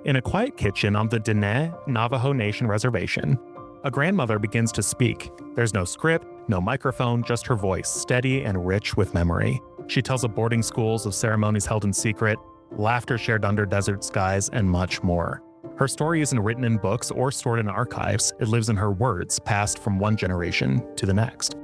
In a quiet kitchen on the Diné Navajo Nation reservation, a grandmother begins to speak. There's no script, no microphone, just her voice, steady and rich with memory. She tells of boarding schools, of ceremonies held in secret, laughter shared under desert skies, and much more. Her story isn't written in books or stored in archives. It lives in her words, passed from one generation to the next.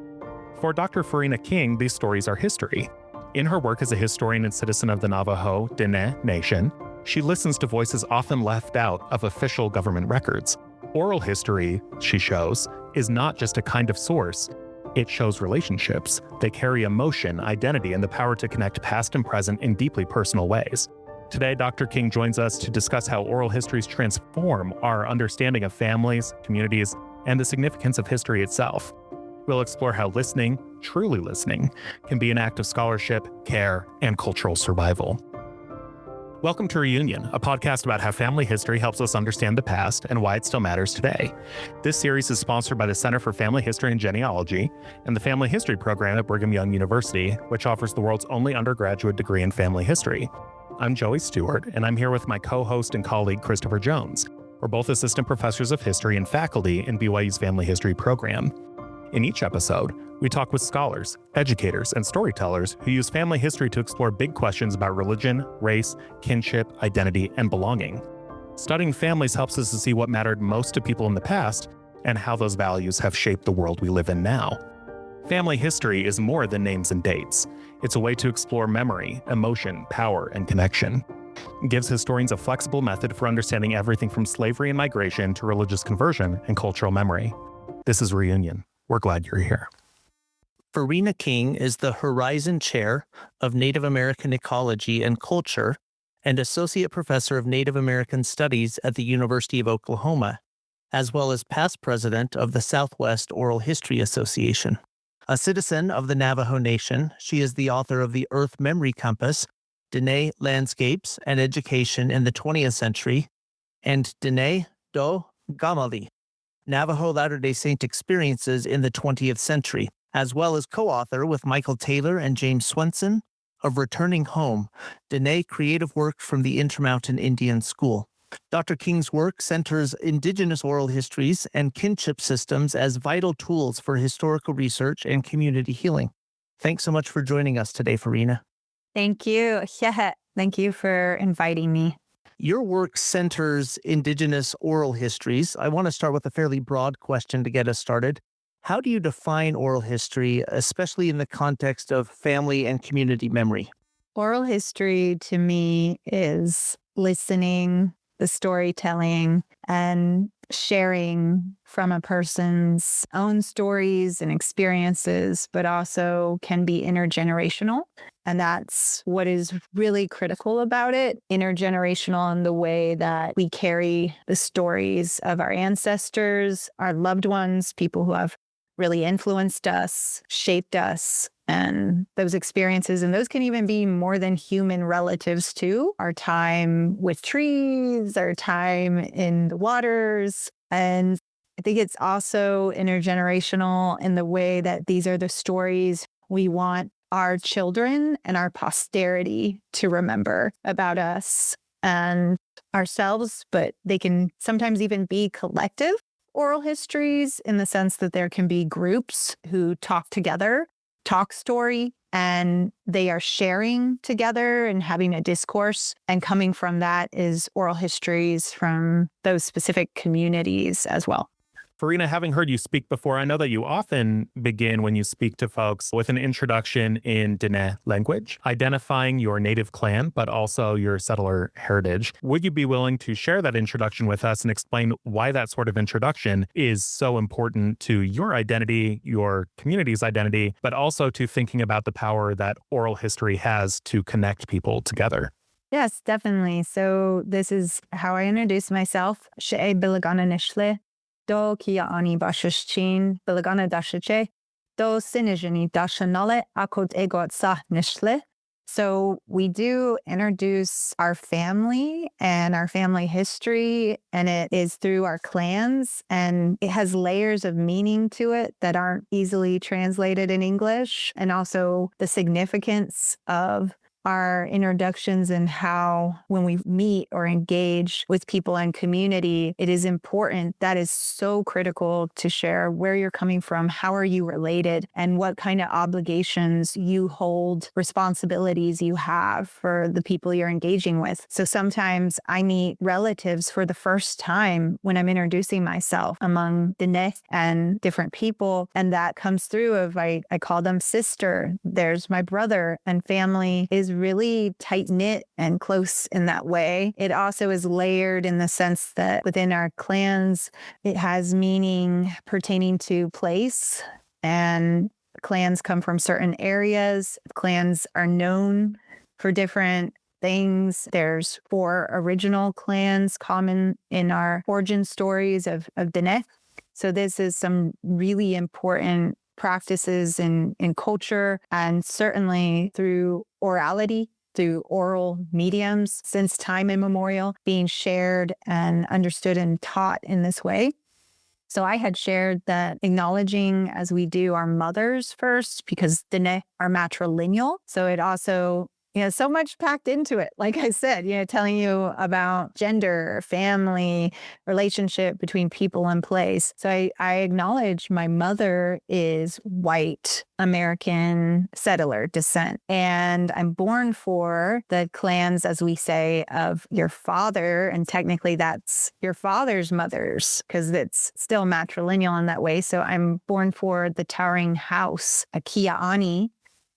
For Dr. Farina King, these stories are history. In her work as a historian and citizen of the Navajo Diné Nation, she listens to voices often left out of official government records. Oral history, she shows, is not just a kind of source. It shows relationships. They carry emotion, identity, and the power to connect past and present in deeply personal ways. Today, Dr. King joins us to discuss how oral histories transform our understanding of families, communities, and the significance of history itself. We'll explore how listening, truly listening, can be an act of scholarship, care, and cultural survival. Welcome to Reunion, a podcast about how family history helps us understand the past and why it still matters today. This series is sponsored by the Center for Family History and Genealogy and the Family History Program at Brigham Young University, which offers the world's only undergraduate degree in family history. I'm Joey Stewart, and I'm here with my co-host and colleague, Christopher Jones. We're both assistant professors of history and faculty in BYU's Family History Program. In each episode, we talk with scholars, educators, and storytellers who use family history to explore big questions about religion, race, kinship, identity, and belonging. Studying families helps us to see what mattered most to people in the past and how those values have shaped the world we live in now. Family history is more than names and dates. It's a way to explore memory, emotion, power, and connection. It gives historians a flexible method for understanding everything from slavery and migration to religious conversion and cultural memory. This is Reunion. We're glad you're here. Farina King is the Horizon Chair of Native American Ecology and Culture and Associate Professor of Native American Studies at the University of Oklahoma, as well as past president of the Southwest Oral History Association. A citizen of the Navajo Nation, she is the author of the Earth Memory Compass, Diné Landscapes and Education in the 20th Century, and Diné Do Gamali, Navajo Latter-day Saint Experiences in the 20th Century, as well as co-author with Michael Taylor and James Swenson of Returning Home, Diné Creative Work from the Intermountain Indian School. Dr. King's work centers Indigenous oral histories and kinship systems as vital tools for historical research and community healing. Thanks so much for joining us today, Farina. Thank you. Yeah, thank you for inviting me. Your work centers Indigenous oral histories. I want to start with a fairly broad question to get us started. How do you define oral history, especially in the context of family and community memory? Oral history to me is listening, the storytelling, and sharing from a person's own stories and experiences, but also can be intergenerational. And that's what is really critical about it, intergenerational in the way that we carry the stories of our ancestors, our loved ones, people who have really influenced us, shaped us, and those experiences. And those can even be more than human relatives too. Our time with trees, our time in the waters. And I think it's also intergenerational in the way that these are the stories we want our children and our posterity to remember about us and ourselves, but they can sometimes even be collective oral histories in the sense that there can be groups who talk together, talk story, and they are sharing together and having a discourse. And coming from that is oral histories from those specific communities as well. Farina, having heard you speak before, I know that you often begin when you speak to folks with an introduction in Diné language, identifying your native clan, but also your settler heritage. Would you be willing to share that introduction with us and explain why that sort of introduction is so important to your identity, your community's identity, but also to thinking about the power that oral history has to connect people together? Yes, definitely. So this is how I introduce myself. She'e bilagana nishle. Do kia ani bashishchin bilagana dashache. Do sinijani dashanale akot egot sah nishle. So we do introduce our family and our family history, and it is through our clans, and it has layers of meaning to it that aren't easily translated in English, and also the significance of our introductions and how when we meet or engage with people and community, it is important. That is so critical to share where you're coming from, how are you related, and what kind of obligations you hold, responsibilities you have for the people you're engaging with. So sometimes I meet relatives for the first time when I'm introducing myself among Diné and different people. And that comes through of I call them sister. There's my brother, and family is really tight knit and close in that way. It also is layered in the sense that within our clans, it has meaning pertaining to place, and clans come from certain areas. Clans are known for different things. There's 4 original clans common in our origin stories of Diné. So this is some really important practices in culture, and certainly through orality, through oral mediums since time immemorial, being shared and understood and taught in this way. So I had shared that acknowledging, as we do, our mothers first, because Diné are matrilineal. So it also, so much packed into it. Like I said, telling you about gender, family, relationship between people and place. So I acknowledge my mother is white American settler descent. And I'm born for the clans, as we say, of your father. And technically that's your father's mothers, because it's still matrilineal in that way. So I'm born for the Towering House, a Kia'ani,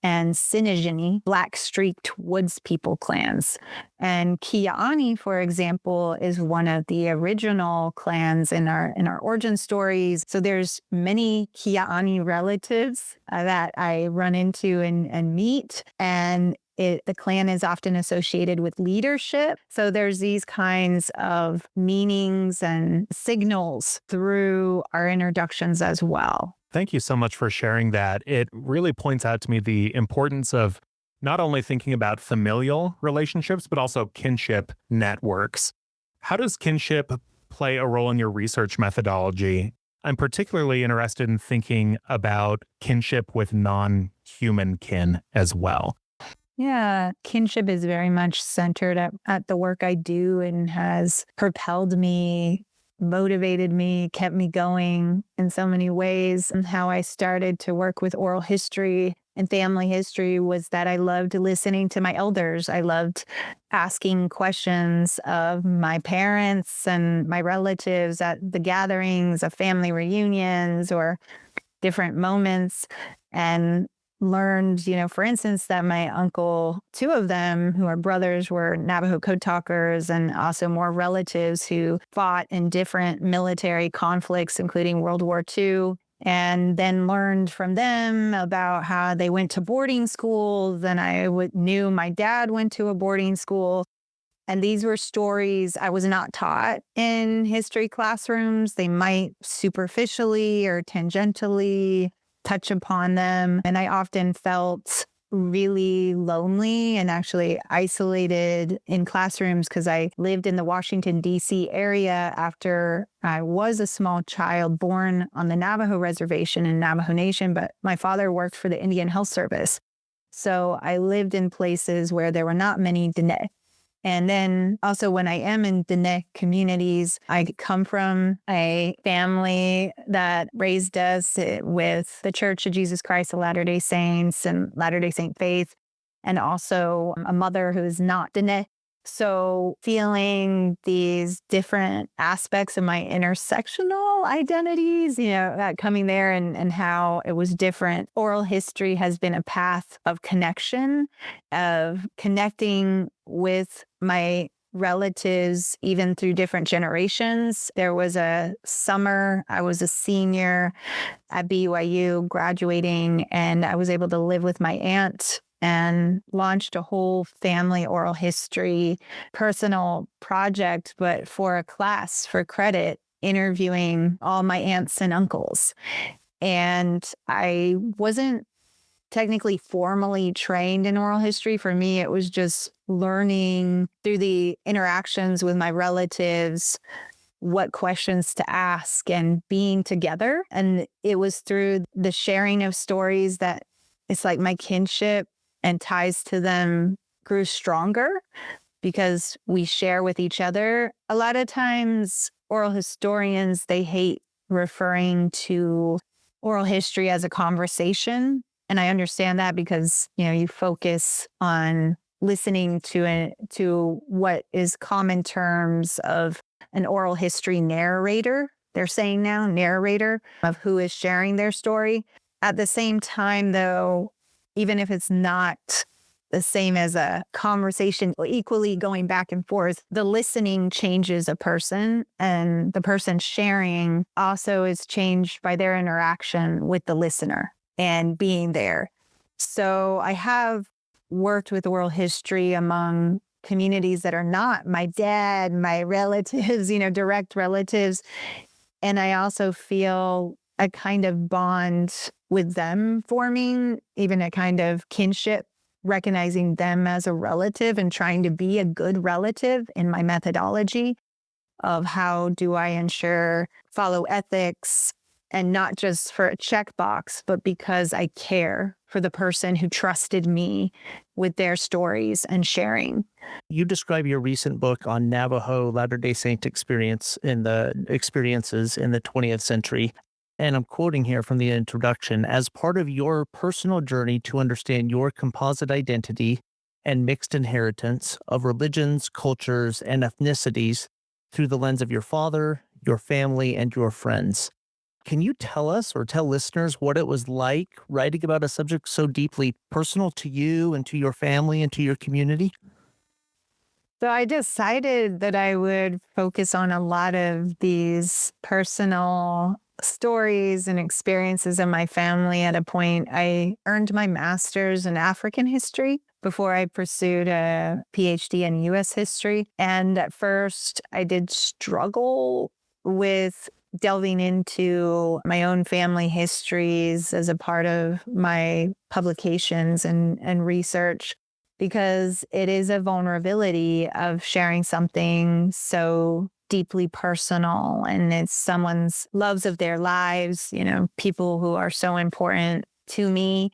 and Sinigini, black-streaked woods people clans. And Kia'ani, for example, is one of the original clans in our origin stories. So there's many Kia'ani relatives that I run into and meet, and the clan is often associated with leadership. So there's these kinds of meanings and signals through our introductions as well. Thank you so much for sharing that. It really points out to me the importance of not only thinking about familial relationships, but also kinship networks. How does kinship play a role in your research methodology? I'm particularly interested in thinking about kinship with non-human kin as well. Yeah, kinship is very much centered at the work I do and has propelled me, motivated me, kept me going in so many ways. And how I started to work with oral history and family history was that I loved listening to my elders. I loved asking questions of my parents and my relatives at the gatherings of family reunions or different moments, and learned, for instance, that my uncle, 2 of them who are brothers, were Navajo code talkers, and also more relatives who fought in different military conflicts, including World War II. And then learned from them about how they went to boarding schools. And I knew my dad went to a boarding school. And these were stories I was not taught in history classrooms. They might superficially or tangentially touch upon them. And I often felt really lonely and actually isolated in classrooms because I lived in the Washington, D.C. area after I was a small child born on the Navajo reservation in Navajo Nation, but my father worked for the Indian Health Service. So I lived in places where there were not many Diné. And then also when I am in Diné communities, I come from a family that raised us with the Church of Jesus Christ of Latter-day Saints and Latter-day Saint faith, and also a mother who is not Diné. So feeling these different aspects of my intersectional identities, coming there and how it was different. Oral history has been a path of connection, of connecting with my relatives, even through different generations. There was a summer, I was a senior at BYU graduating, and I was able to live with my aunt and launched a whole family oral history personal project, but for a class for credit, interviewing all my aunts and uncles. And I wasn't technically formally trained in oral history. For me, it was just learning through the interactions with my relatives what questions to ask and being together. And it was through the sharing of stories that it's like my kinship and ties to them grew stronger because we share with each other. A lot of times, oral historians, they hate referring to oral history as a conversation. And I understand that because, you focus on listening to what is common terms of an oral history narrator. They're saying now narrator of who is sharing their story. At the same time, though, even if it's not the same as a conversation, equally going back and forth, the listening changes a person, and the person sharing also is changed by their interaction with the listener and being there. So I have worked with oral history among communities that are not my dad, my relatives, direct relatives. And I also feel a kind of bond with them forming, even a kind of kinship, recognizing them as a relative and trying to be a good relative in my methodology of how do I ensure follow ethics, and not just for a checkbox, but because I care for the person who trusted me with their stories and sharing. You describe your recent book on Navajo Latter-day Saint experiences in the 20th century. And I'm quoting here from the introduction, as part of your personal journey to understand your composite identity and mixed inheritance of religions, cultures, and ethnicities through the lens of your father, your family, and your friends. Can you tell us or tell listeners what it was like writing about a subject so deeply personal to you and to your family and to your community? So I decided that I would focus on a lot of these personal stories and experiences in my family. At a point, I earned my master's in African history before I pursued a PhD in US history. And at first, I did struggle with delving into my own family histories as a part of my publications and research, because it is a vulnerability of sharing something so deeply personal, and it's someone's loves of their lives, people who are so important to me.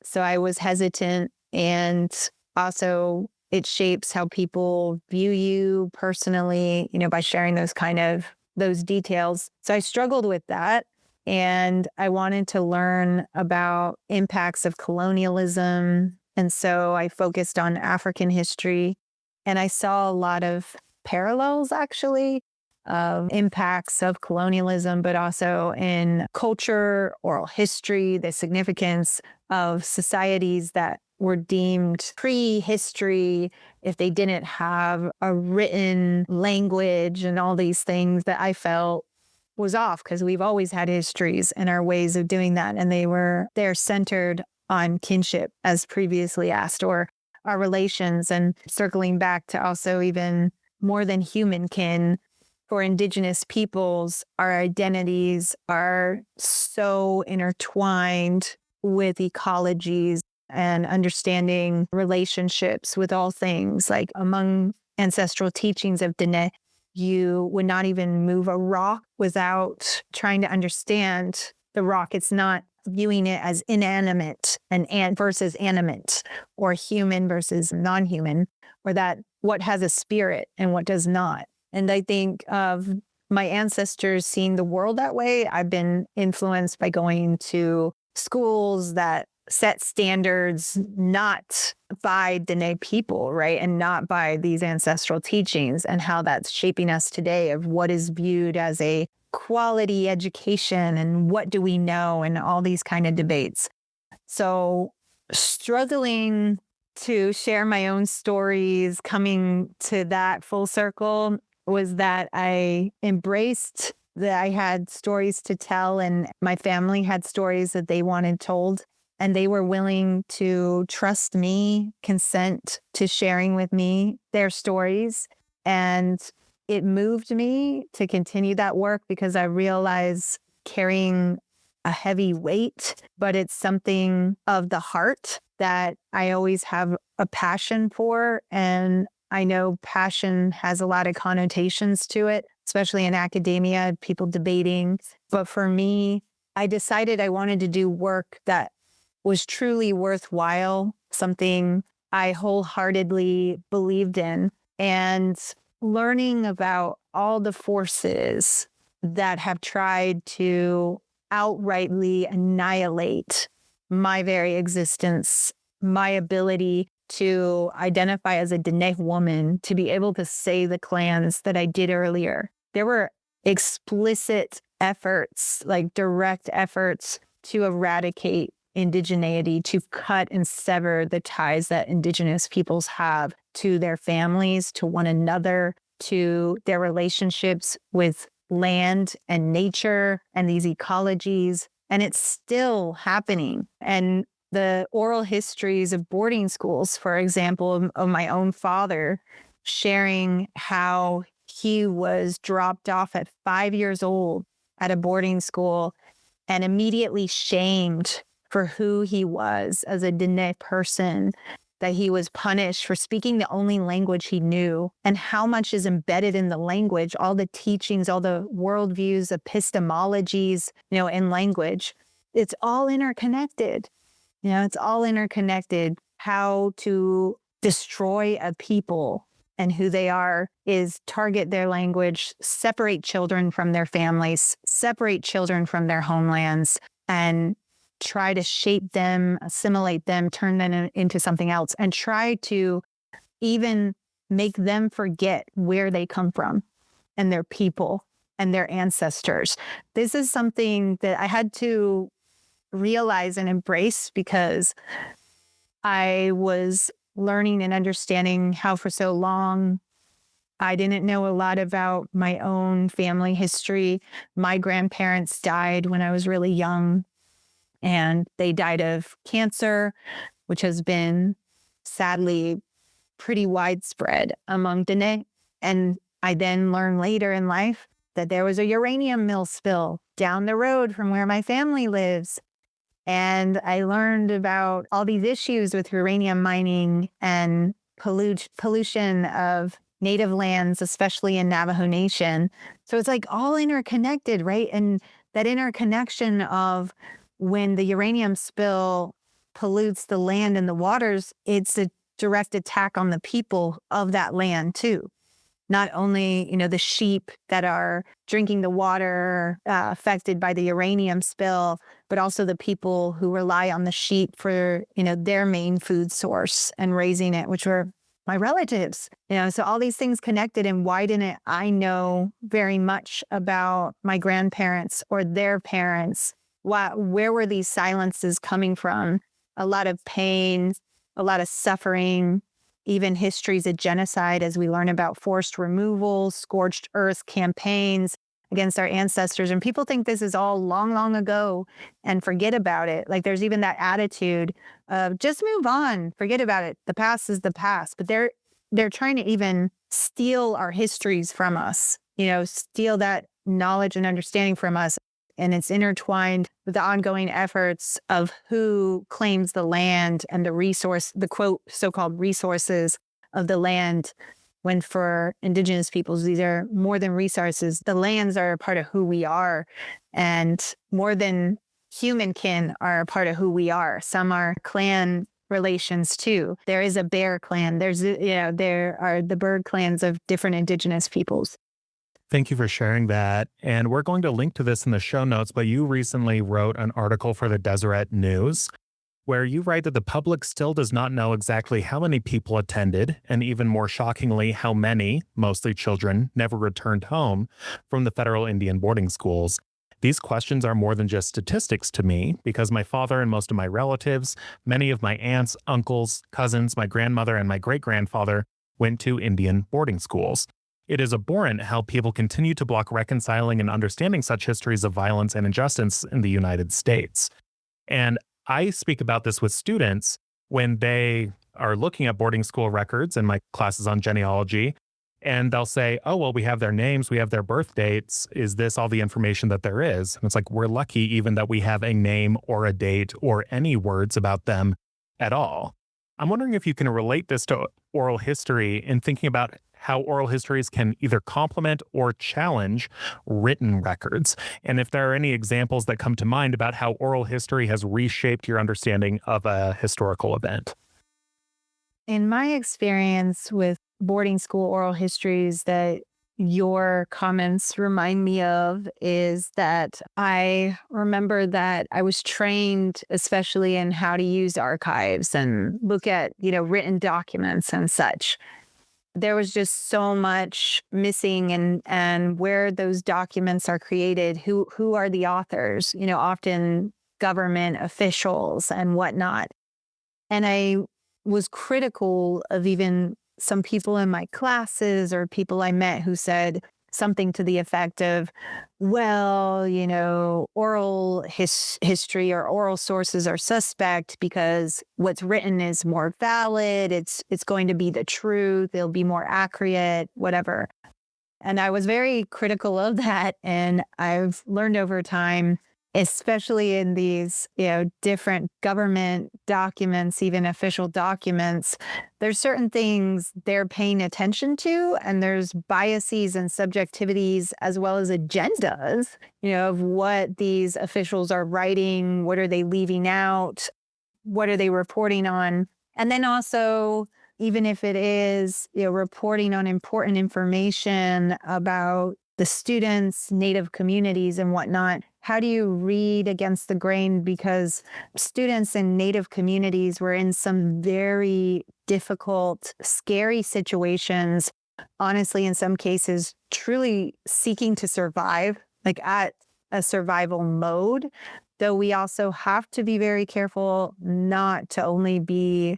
So I was hesitant, and also it shapes how people view you personally, by sharing those details. So I struggled with that. And I wanted to learn about impacts of colonialism. And so I focused on African history. And I saw a lot of parallels, actually, of impacts of colonialism, but also in culture, oral history, the significance of societies that were deemed pre-history if they didn't have a written language, and all these things that I felt was off, because we've always had histories and our ways of doing that. And they're centered on kinship, as previously asked, or our relations. And circling back to also even more than human kin, for Indigenous peoples, our identities are so intertwined with ecologies and understanding relationships with all things. Like among ancestral teachings of Diné, you would not even move a rock without trying to understand the rock. It's not viewing it as inanimate and versus animate, or human versus non-human, or that what has a spirit and what does not. And I think of my ancestors seeing the world that way. I've been influenced by going to schools that set standards not by Diné people, right? And not by these ancestral teachings, and how that's shaping us today of what is viewed as a quality education and what do we know, and all these kind of debates. So struggling to share my own stories, coming to that full circle, was that I embraced that I had stories to tell, and my family had stories that they wanted told. And they were willing to trust me, consent to sharing with me their stories. And it moved me to continue that work, because I realized carrying a heavy weight, but it's something of the heart that I always have a passion for. And I know passion has a lot of connotations to it, especially in academia, people debating. But for me, I decided I wanted to do work that was truly worthwhile, something I wholeheartedly believed in. And learning about all the forces that have tried to outrightly annihilate my very existence, my ability to identify as a Diné woman, to be able to say the clans that I did earlier. There were explicit efforts, like direct efforts to eradicate indigeneity, to cut and sever the ties that Indigenous peoples have to their families, to one another, to their relationships with land and nature and these ecologies. And it's still happening. And the oral histories of boarding schools, for example, of my own father, sharing how he was dropped off at 5 years old at a boarding school and immediately shamed for who he was as a Diné person, that he was punished for speaking the only language he knew, and how much is embedded in the language, all the teachings, all the worldviews, epistemologies, in language. It's all interconnected. It's all interconnected. How to destroy a people and who they are is target their language, separate children from their families, separate children from their homelands, and try to shape them, assimilate them, turn them into something else, and try to even make them forget where they come from and their people and their ancestors. This is something that I had to realize and embrace, because I was learning and understanding how for so long I didn't know a lot about my own family history. My grandparents died when I was really young, and they died of cancer, which has been sadly pretty widespread among Diné. And I then learned later in life that there was a uranium mill spill down the road from where my family lives. And I learned about all these issues with uranium mining and pollution of native lands, especially in Navajo Nation. So it's like all interconnected, right? And that interconnection of when the uranium spill pollutes the land and the waters, it's a direct attack on the people of that land too. Not only, the sheep that are drinking the water affected by the uranium spill, but also the people who rely on the sheep for, their main food source and raising it, which were my relatives. So all these things connected. And why didn't I know very much about my grandparents or their parents? Where were these silences coming from? A lot of pain, a lot of suffering, even histories of genocide, as we learn about forced removal, scorched earth campaigns against our ancestors. And people think this is all long, long ago and forget about it. Like there's even that attitude of just move on, forget about it. The past is the past. But they're trying to even steal our histories from us, steal that knowledge and understanding from us. And it's intertwined with the ongoing efforts of who claims the land and the quote, so-called resources of the land, when for Indigenous peoples, these are more than resources. The lands are a part of who we are, and more than human kin are a part of who we are. Some are clan relations too. There is a bear clan. There are the bird clans of different Indigenous peoples. Thank you for sharing that. And we're going to link to this in the show notes, but you recently wrote an article for the Deseret News where you write that the public still does not know exactly how many people attended, and even more shockingly, how many, mostly children, never returned home from the federal Indian boarding schools. These questions are more than just statistics to me, because my father and most of my relatives, many of my aunts, uncles, cousins, my grandmother, and my great-grandfather went to Indian boarding schools. It is abhorrent how people continue to block reconciling and understanding such histories of violence and injustice in the United States. And I speak about this with students when they are looking at boarding school records in my classes on genealogy, and they'll say, oh, well, we have their names, we have their birth dates. Is this all the information that there is? And it's like, we're lucky even that we have a name or a date or any words about them at all. I'm wondering if you can relate this to oral history in thinking about how oral histories can either complement or challenge written records, and if there are any examples that come to mind about how oral history has reshaped your understanding of a historical event. In my experience with boarding school oral histories that your comments remind me of is that I remember that I was trained, especially in how to use archives and look at, written documents and such. There was just so much missing and where those documents are created, who are the authors, often government officials and whatnot. And I was critical of even some people in my classes or people I met who said something to the effect of, well, oral history or oral sources are suspect because what's written is more valid. It's going to be the truth. It'll be more accurate, whatever. And I was very critical of that. And I've learned over time, especially in these, different government documents, even official documents, there's certain things they're paying attention to, and there's biases and subjectivities as well as agendas, of what these officials are writing, what are they leaving out, what are they reporting on, and then also, even if it is, reporting on important information about the students, Native communities and whatnot, how do you read against the grain? Because students in Native communities were in some very difficult, scary situations, honestly, in some cases, truly seeking to survive, like at a survival mode. Though we also have to be very careful not to only be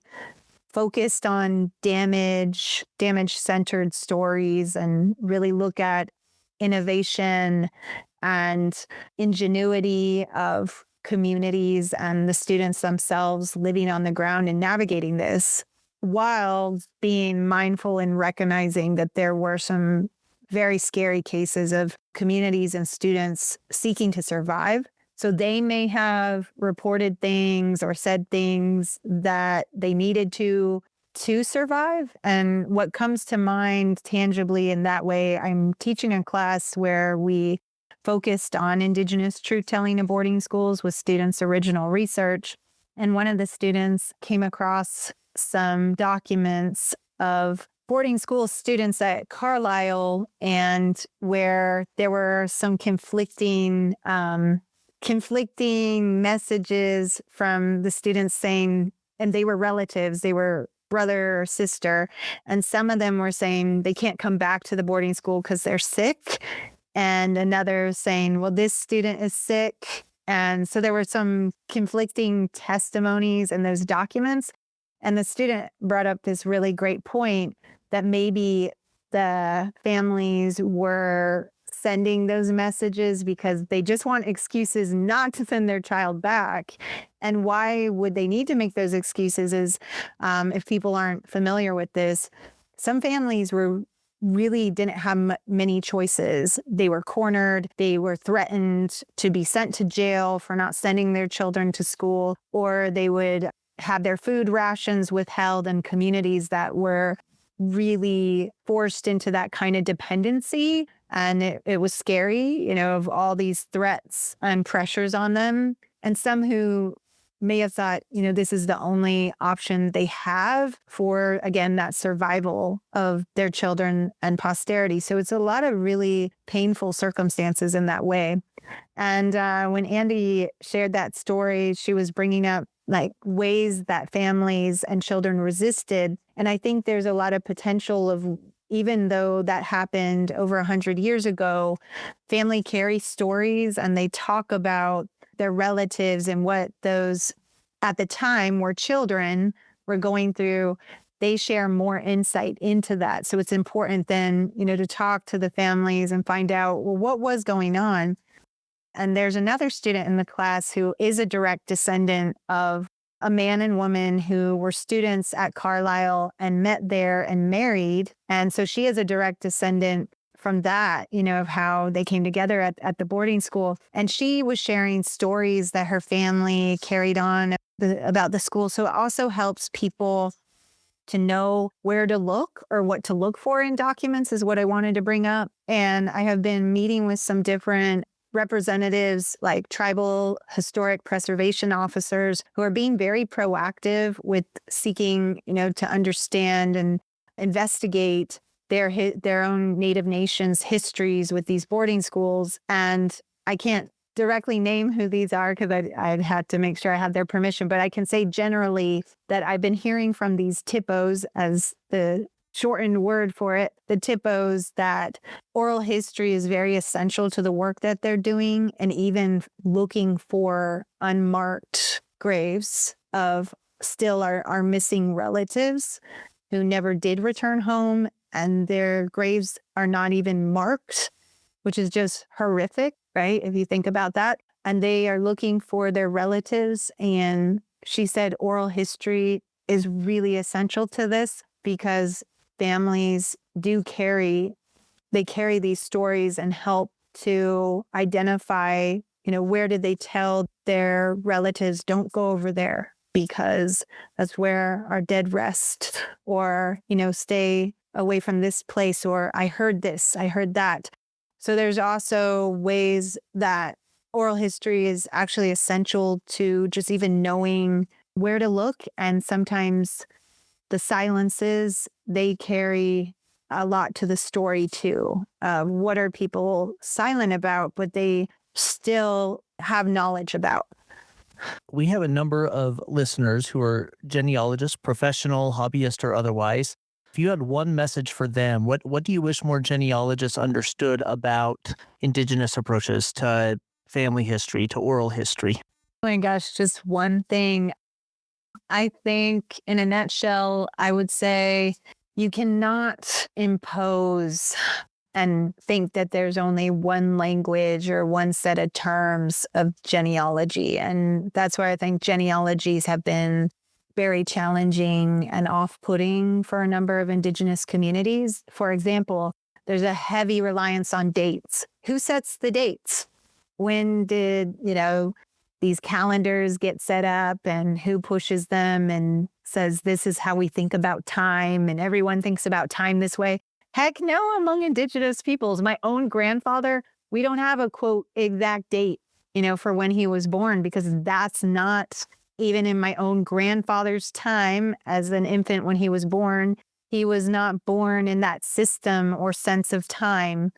focused on damage-centered stories and really look at innovation and ingenuity of communities and the students themselves living on the ground and navigating this, while being mindful and recognizing that there were some very scary cases of communities and students seeking to survive. So they may have reported things or said things that they needed to survive. And what comes to mind tangibly in that way, I'm teaching a class where we focused on Indigenous truth-telling in boarding schools with students' original research. And one of the students came across some documents of boarding school students at Carlisle, and where there were some conflicting messages from the students saying, and they were relatives, they were brother or sister, and some of them were saying they can't come back to the boarding school because they're sick, and another saying, well, this student is sick. And so there were some conflicting testimonies in those documents. And the student brought up this really great point that maybe the families were sending those messages because they just want excuses not to send their child back. And why would they need to make those excuses is, if people aren't familiar with this, some families really didn't have many choices. They were cornered. They were threatened to be sent to jail for not sending their children to school, or they would have their food rations withheld in communities that were really forced into that kind of dependency. And it was scary, of all these threats and pressures on them. And some who may have thought, this is the only option they have for, again, that survival of their children and posterity. So it's a lot of really painful circumstances in that way. And when Andy shared that story, she was bringing up like ways that families and children resisted. And I think there's a lot of potential of, even though that happened over 100 years ago, family carry stories and they talk about their relatives and what those at the time were children were going through. They share more insight into that. So it's important then, to talk to the families and find out, well, what was going on? And there's another student in the class who is a direct descendant of a man and woman who were students at Carlisle and met there and married. And so she is a direct descendant from that, of how they came together at the boarding school. And she was sharing stories that her family carried on about the school. So it also helps people to know where to look or what to look for in documents is what I wanted to bring up. And I have been meeting with some different representatives like tribal historic preservation officers who are being very proactive with seeking, to understand and investigate their own Native nations' histories with these boarding schools. And I can't directly name who these are because I'd had to make sure I had their permission, but I can say generally that I've been hearing from these TIPOs, as the shortened word for it, the TIPOs, that oral history is very essential to the work that they're doing, and even looking for unmarked graves of still our missing relatives who never did return home, and their graves are not even marked, which is just horrific, right? If you think about that. And they are looking for their relatives. And she said oral history is really essential to this because families carry these stories and help to identify, where did they tell their relatives, don't go over there because that's where our dead rest, or, stay away from this place, or I heard this, I heard that. So there's also ways that oral history is actually essential to just even knowing where to look. And sometimes the silences, they carry a lot to the story too. What are people silent about, but they still have knowledge about? We have a number of listeners who are genealogists, professional, hobbyist, or otherwise. If you had one message for them, what do you wish more genealogists understood about Indigenous approaches to family history, to oral history? Oh my gosh, just one thing. I think in a nutshell, I would say you cannot impose and think that there's only one language or one set of terms of genealogy. And that's where I think genealogies have been very challenging and off-putting for a number of Indigenous communities. For example, there's a heavy reliance on dates. Who sets the dates? When did, these calendars get set up, and who pushes them and says, this is how we think about time, and everyone thinks about time this way? Heck no, among Indigenous peoples. My own grandfather, we don't have a quote exact date, for when he was born, because that's not even in my own grandfather's time as an infant when he was born. He was not born in that system or sense of time.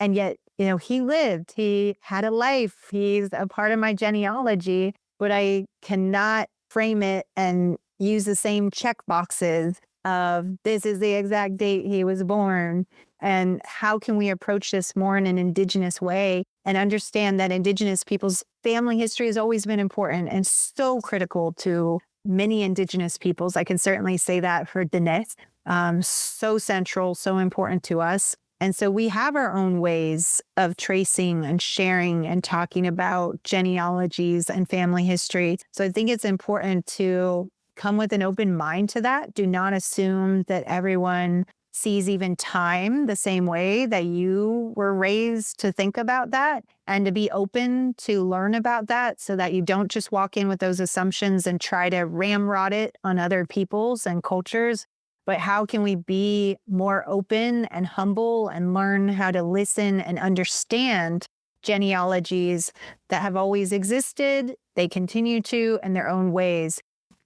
And yet, he lived, he had a life, he's a part of my genealogy, but I cannot frame it and use the same check boxes of this is the exact date he was born. And how can we approach this more in an Indigenous way and understand that Indigenous people's family history has always been important and so critical to many Indigenous peoples. I can certainly say that for Diné, so central, so important to us. And so we have our own ways of tracing and sharing and talking about genealogies and family history. So I think it's important to come with an open mind to that. Do not assume that everyone sees even time the same way that you were raised to think about that, and to be open to learn about that so that you don't just walk in with those assumptions and try to ramrod it on other peoples and cultures. But how can we be more open and humble and learn how to listen and understand genealogies that have always existed, they continue to, in their own ways.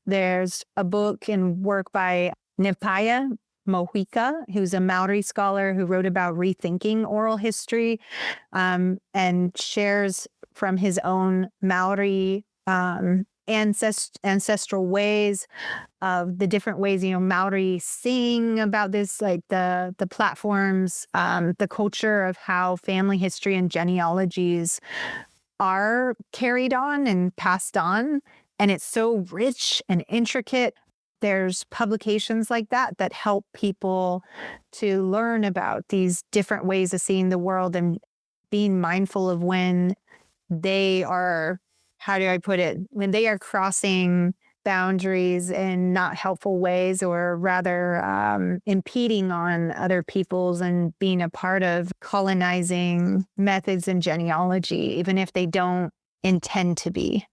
There's a book and work by Nipaya Mohica, who's a Maori scholar who wrote about rethinking oral history, and shares from his own Maori ancestral ways of the different ways, Maori sing about this, like the platforms, the culture of how family history and genealogies are carried on and passed on. And it's so rich and intricate. There's publications like that help people to learn about these different ways of seeing the world and being mindful of when they are, how do I put it, when they are crossing boundaries in not helpful ways, or rather impeding on other people's and being a part of colonizing methods and genealogy, even if they don't intend to be.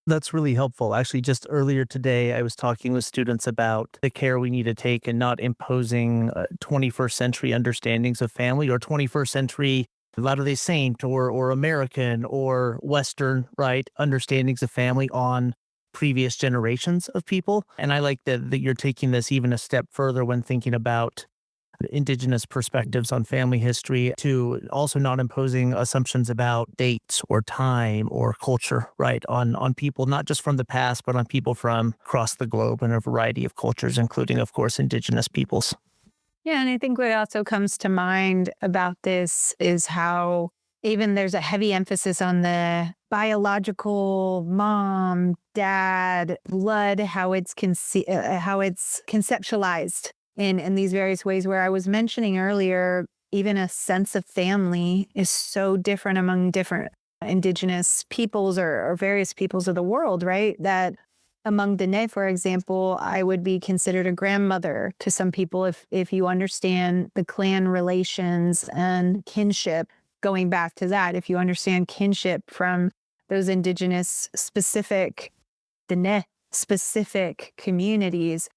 That's really helpful. Actually, just earlier today, I was talking with students about the care we need to take and not imposing 21st century understandings of family or 21st century Latter-day Saint or American or Western, right, understandings of family on previous generations of people. And I like that you're taking this even a step further when thinking about indigenous perspectives on family history, to also not imposing assumptions about dates or time or culture, right, on people, not just from the past, but on people from across the globe and a variety of cultures, including, of course, indigenous peoples. Yeah, and I think what also comes to mind about this is how even there's a heavy emphasis on the biological mom, dad, blood, how it's conceptualized in these various ways. Where I was mentioning earlier, even a sense of family is so different among different indigenous peoples or various peoples of the world, right? That among Diné, for example, I would be considered a grandmother to some people if you understand the clan relations and kinship. Going back to that, if you understand kinship from those indigenous specific Diné specific communities.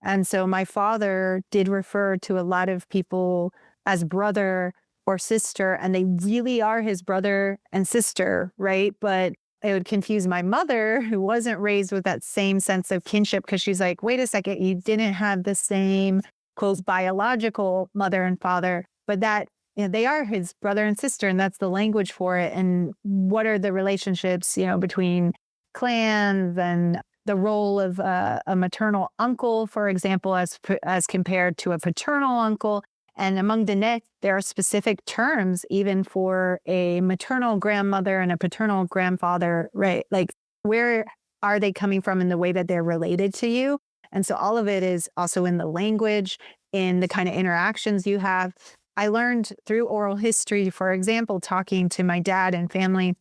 And so my father did refer to a lot of people as brother or sister, and they really are his brother and sister, right? But it would confuse my mother, who wasn't raised with that same sense of kinship, because she's like, wait a second, you didn't have the same, quote, biological mother and father, but that they are his brother and sister, and that's the language for it. And what are the relationships, between clans and the role of a maternal uncle, for example, as compared to a paternal uncle. And among Diné, there are specific terms even for a maternal grandmother and a paternal grandfather, right? Like, where are they coming from in the way that they're related to you? And so all of it is also in the language, in the kind of interactions you have. I learned through oral history, for example, talking to my dad and family,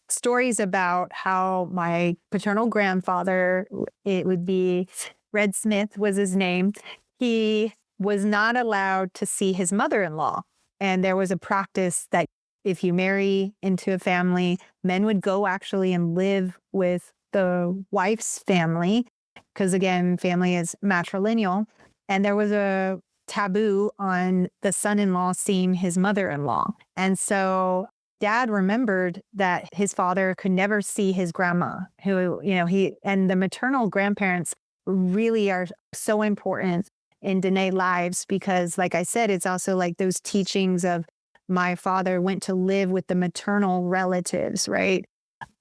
stories about how my paternal grandfather, it would be Red Smith was his name. He was not allowed to see his mother-in-law. And there was a practice that if you marry into a family, men would go actually and live with the wife's family, because again, family is matrilineal. And there was a taboo on the son-in-law seeing his mother-in-law. And so Dad remembered that his father could never see his grandma, who, he and the maternal grandparents really are so important in Diné lives, because, like I said, it's also like those teachings of my father went to live with the maternal relatives, right?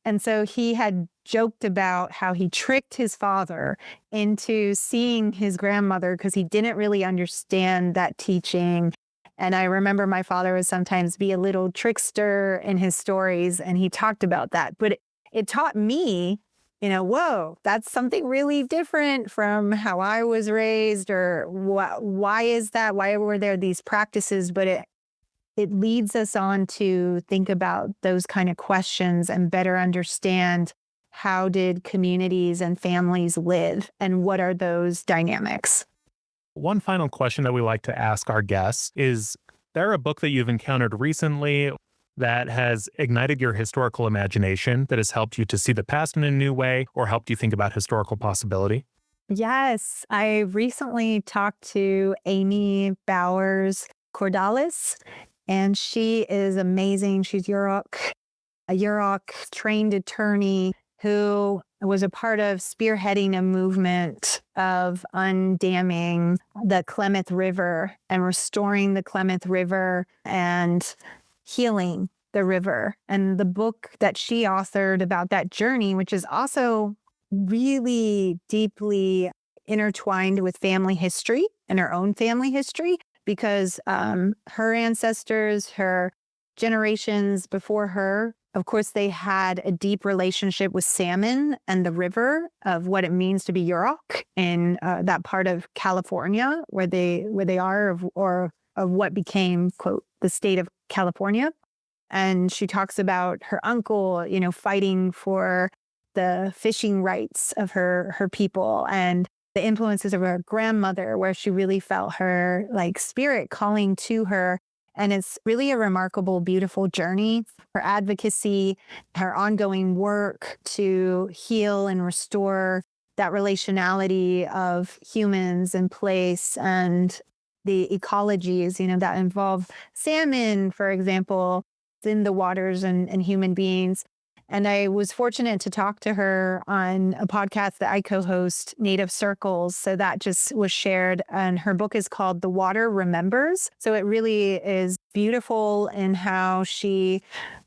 And so he had joked about how he tricked his father into seeing his grandmother because he didn't really understand that teaching. And I remember my father would sometimes be a little trickster in his stories, and he talked about that. But it taught me, whoa, that's something really different from how I was raised, or why is that? Why were there these practices? But it leads us on to think about those kind of questions and better understand, how did communities and families live, and what are those dynamics? One final question that we like to ask our guests is there a book that you've encountered recently that has ignited your historical imagination, that has helped you to see the past in a new way or helped you think about historical possibility? Yes, I recently talked to Amy Bowers Cordalis, and she is amazing. She's a Yurok trained attorney who was a part of spearheading a movement of undamming the Klamath River and restoring the Klamath River and healing the river. And the book that she authored about that journey, which is also really deeply intertwined with family history and her own family history, because her ancestors, her generations before her, of course, they had a deep relationship with salmon and the river, of what it means to be Yurok in that part of California where they are, or of what became, quote, the state of California. And she talks about her uncle, fighting for the fishing rights of her people, and the influences of her grandmother, where she really felt her like spirit calling to her. And it's really a remarkable, beautiful journey. Her advocacy, her ongoing work to heal and restore that relationality of humans and place, and the ecologies, that involve salmon, for example, in the waters and human beings. And I was fortunate to talk to her on a podcast that I co-host, Native Circles. So that just was shared. And her book is called The Water Remembers. So it really is beautiful in how she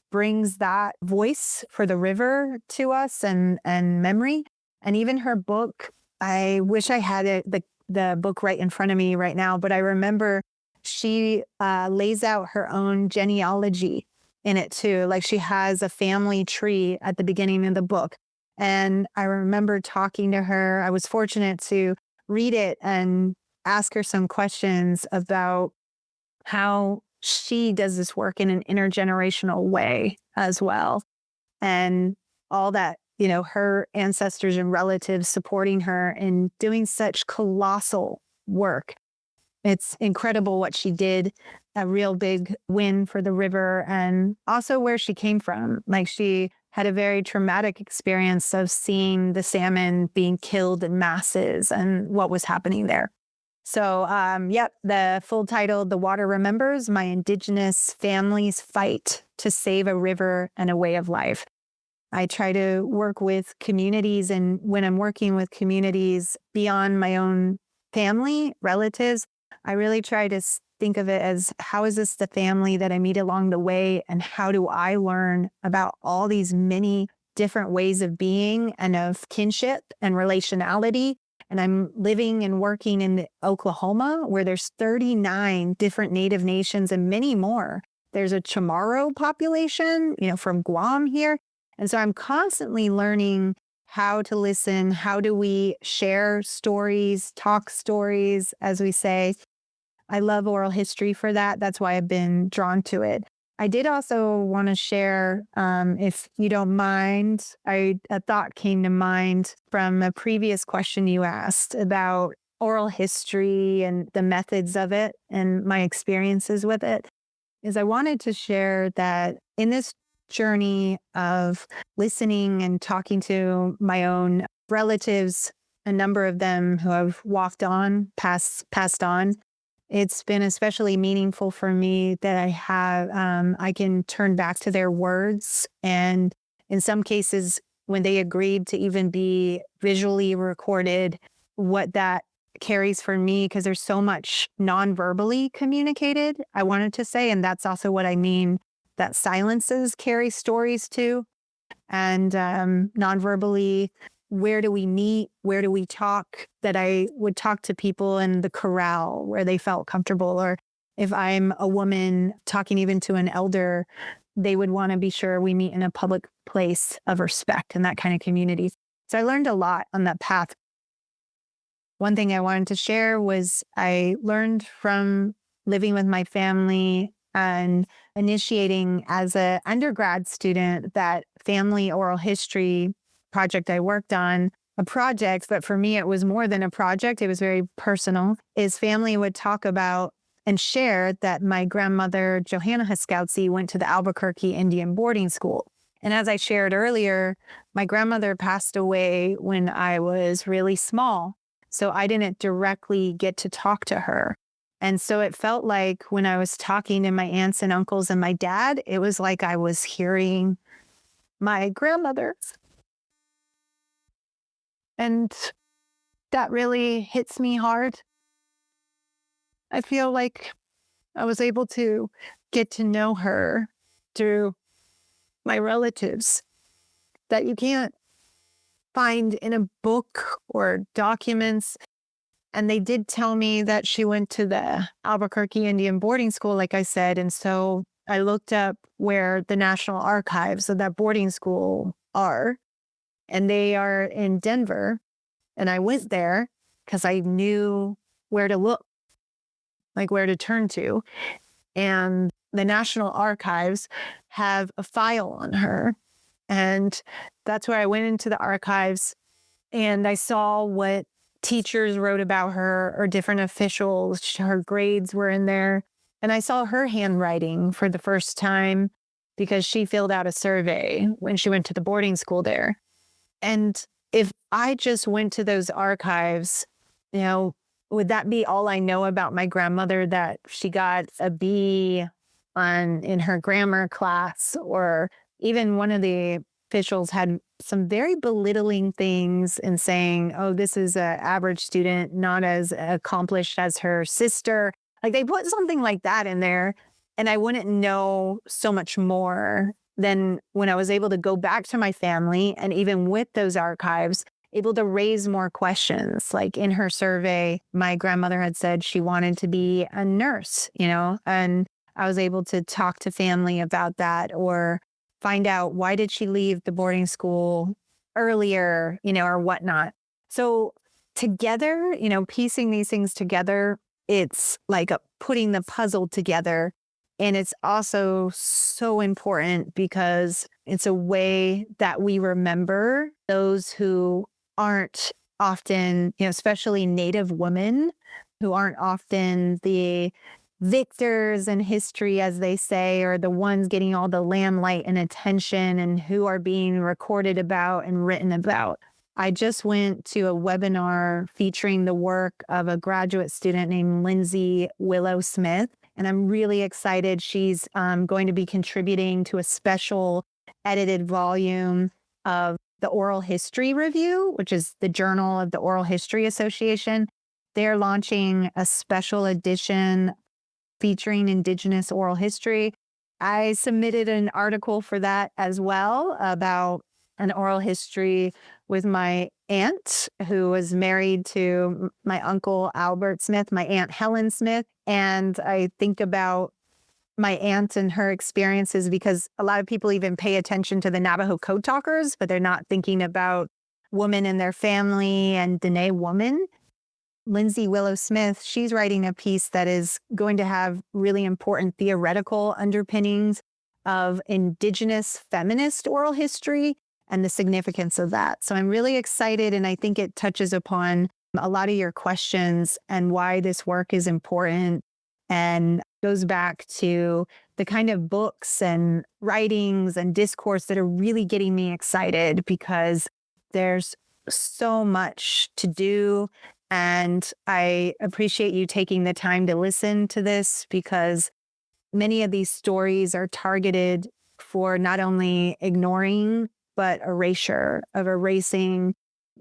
brings that voice for the river to us and memory. And even her book, I wish I had the book right in front of me right now, but I remember she lays out her own genealogy in it too. Like she has a family tree at the beginning of the book. And I remember talking to her. I was fortunate to read it and ask her some questions about how she does this work in an intergenerational way as well. And all that, her ancestors and relatives supporting her in doing such colossal work. It's incredible what she did, a real big win for the river, and also where she came from. Like she had a very traumatic experience of seeing the salmon being killed in masses and what was happening there. So, the full title, The Water Remembers, My Indigenous Family's Fight to Save a River and a Way of Life. I try to work with communities, and when I'm working with communities beyond my own family, relatives, I really try to think of it as, how is this the family that I meet along the way, and how do I learn about all these many different ways of being and of kinship and relationality. And I'm living and working in Oklahoma, where there's 39 different Native nations and many more. There's a Chamorro population, from Guam here. And so I'm constantly learning how to listen. How do we share stories, talk stories, as we say? I love oral history for that. That's why I've been drawn to it. I did also want to share, if you don't mind, a thought came to mind from a previous question you asked about oral history and the methods of it and my experiences with it, is I wanted to share that in this journey of listening and talking to my own relatives, a number of them who have walked on, passed on, it's been especially meaningful for me that I can turn back to their words. And in some cases, when they agreed to even be visually recorded, what that carries for me, because there's so much non-verbally communicated, I wanted to say, and that's also what I mean, that silences carry stories too. And non-verbally, where do we meet? Where do we talk? That I would talk to people in the corral where they felt comfortable. Or if I'm a woman talking even to an elder, they would want to be sure we meet in a public place of respect and that kind of community. So I learned a lot on that path. One thing I wanted to share was I learned from living with my family and initiating as an undergrad student that family oral history project I worked on, a project, but for me, it was more than a project. It was very personal. Is family would talk about and share that my grandmother, Johanna Haskoutsi, went to the Albuquerque Indian boarding school. And as I shared earlier, my grandmother passed away when I was really small. So I didn't directly get to talk to her. And so it felt like when I was talking to my aunts and uncles and my dad, it was like I was hearing my grandmother. And that really hits me hard. I feel like I was able to get to know her through my relatives that you can't find in a book or documents. And they did tell me that she went to the Albuquerque Indian boarding school, like I said. And so I looked up where the National Archives of that boarding school are, and they are in Denver. And I went there because I knew where to look, like where to turn to. And the National Archives have a file on her. And that's where I went into the archives and I saw what teachers wrote about her or different officials. Her grades were in there. And I saw her handwriting for the first time because she filled out a survey when she went to the boarding school there. And if I just went to those archives, would that be all I know about my grandmother, that she got a B in her grammar class, or even one of the officials had some very belittling things and saying, oh, this is an average student, not as accomplished as her sister. Like they put something like that in there, and I wouldn't know so much more than when I was able to go back to my family, and even with those archives, able to raise more questions. Like in her survey, my grandmother had said she wanted to be a nurse, and I was able to talk to family about that, or find out why did she leave the boarding school earlier, or whatnot. So together, piecing these things together, it's like putting the puzzle together. And it's also so important because it's a way that we remember those who aren't often, especially Native women, who aren't often the victors in history, as they say, or the ones getting all the limelight and attention, and who are being recorded about and written about. I just went to a webinar featuring the work of a graduate student named Lindsay Willow Smith, and I'm really excited. She's going to be contributing to a special edited volume of the Oral History Review, which is the journal of the Oral History Association. They're launching a special edition featuring Indigenous oral history. I submitted an article for that as well, about an oral history with my aunt, who was married to my uncle Albert Smith, my aunt Helen Smith. And I think about my aunt and her experiences, because a lot of people even pay attention to the Navajo code talkers, but they're not thinking about women in their family and Diné woman. Lindsay Willow Smith, she's writing a piece that is going to have really important theoretical underpinnings of Indigenous feminist oral history and the significance of that. So I'm really excited, and I think it touches upon a lot of your questions and why this work is important, and goes back to the kind of books and writings and discourse that are really getting me excited, because there's so much to do. And I appreciate you taking the time to listen to this, because many of these stories are targeted for not only ignoring, but erasing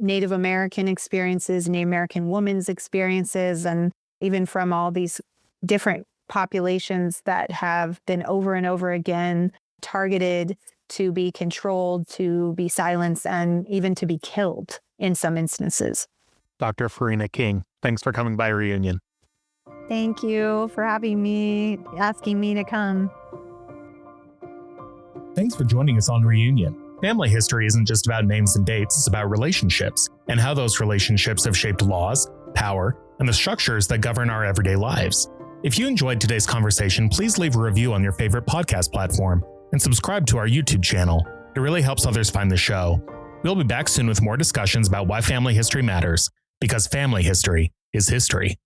Native American experiences, Native American women's experiences, and even from all these different populations that have been over and over again targeted to be controlled, to be silenced, and even to be killed in some instances. Dr. Farina King, thanks for coming by Reunion. Thank you for asking me to come. Thanks for joining us on Reunion. Family history isn't just about names and dates, it's about relationships, and how those relationships have shaped laws, power, and the structures that govern our everyday lives. If you enjoyed today's conversation, please leave a review on your favorite podcast platform and subscribe to our YouTube channel. It really helps others find the show. We'll be back soon with more discussions about why family history matters, because family history is history.